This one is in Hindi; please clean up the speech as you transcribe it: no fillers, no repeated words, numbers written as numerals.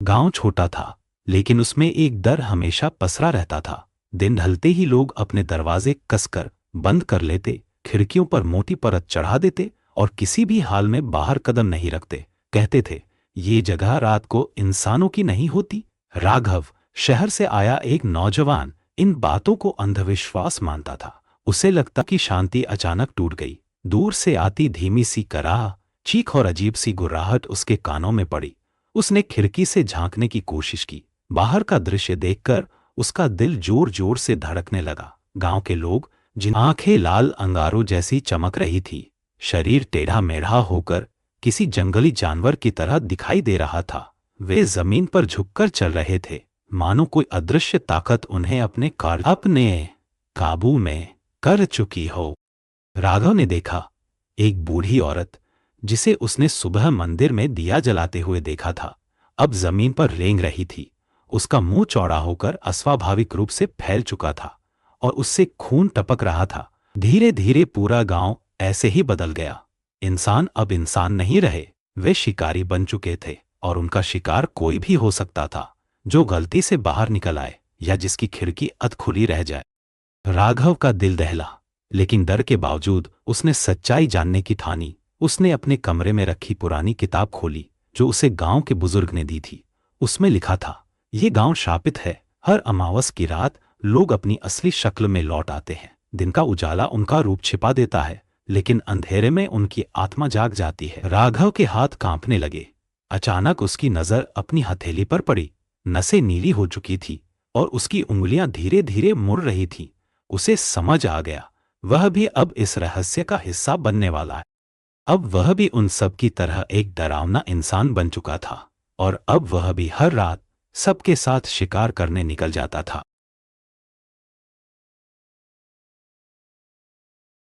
गांव छोटा था, लेकिन उसमें एक डर हमेशा पसरा रहता था। दिन ढलते ही लोग अपने दरवाजे कसकर बंद कर लेते, खिड़कियों पर मोटी परत चढ़ा देते और किसी भी हाल में बाहर कदम नहीं रखते। कहते थे, ये जगह रात को इंसानों की नहीं होती। राघव, शहर से आया एक नौजवान, इन बातों को अंधविश्वास मानता था। उसे लगता कि शांति अचानक टूट गई। दूर से आती धीमी सी कराह, चीख और अजीब सी गुर्राहट उसके कानों में पड़ी। उसने खिड़की से झांकने की कोशिश की। बाहर का दृश्य देखकर उसका दिल जोर जोर से धड़कने लगा। गांव के लोग, जिन आंखें लाल अंगारों जैसी चमक रही थी, शरीर टेढ़ा मेढ़ा होकर किसी जंगली जानवर की तरह दिखाई दे रहा था। वे जमीन पर झुककर चल रहे थे, मानो कोई अदृश्य ताकत उन्हें अपने काबू में कर चुकी हो। राघव ने देखा, एक बूढ़ी औरत, जिसे उसने सुबह मंदिर में दिया जलाते हुए देखा था, अब जमीन पर रेंग रही थी। उसका मुंह चौड़ा होकर अस्वाभाविक रूप से फैल चुका था और उससे खून टपक रहा था। धीरे धीरे पूरा गांव ऐसे ही बदल गया। इंसान अब इंसान नहीं रहे, वे शिकारी बन चुके थे और उनका शिकार कोई भी हो सकता था, जो गलती से बाहर निकल आए या जिसकी खिड़की अध खुली रह जाए। राघव का दिल दहला, लेकिन डर के बावजूद उसने सच्चाई जानने की ठानी। उसने अपने कमरे में रखी पुरानी किताब खोली जो उसे गांव के बुजुर्ग ने दी थी। उसमें लिखा था, ये गांव शापित है। हर अमावस की रात लोग अपनी असली शक्ल में लौट आते हैं। दिन का उजाला उनका रूप छिपा देता है, लेकिन अंधेरे में उनकी आत्मा जाग जाती है। राघव के हाथ कांपने लगे। अचानक उसकी नजर अपनी हथेली पर पड़ी। नसें नीली हो चुकी थी और उसकी उंगलियां धीरे धीरे मुड़ रही थीं। उसे समझ आ गया, वह भी अब इस रहस्य का हिस्सा बनने वाला है। अब वह भी उन सब की तरह एक डरावना इंसान बन चुका था और अब वह भी हर रात सबके साथ शिकार करने निकल जाता था।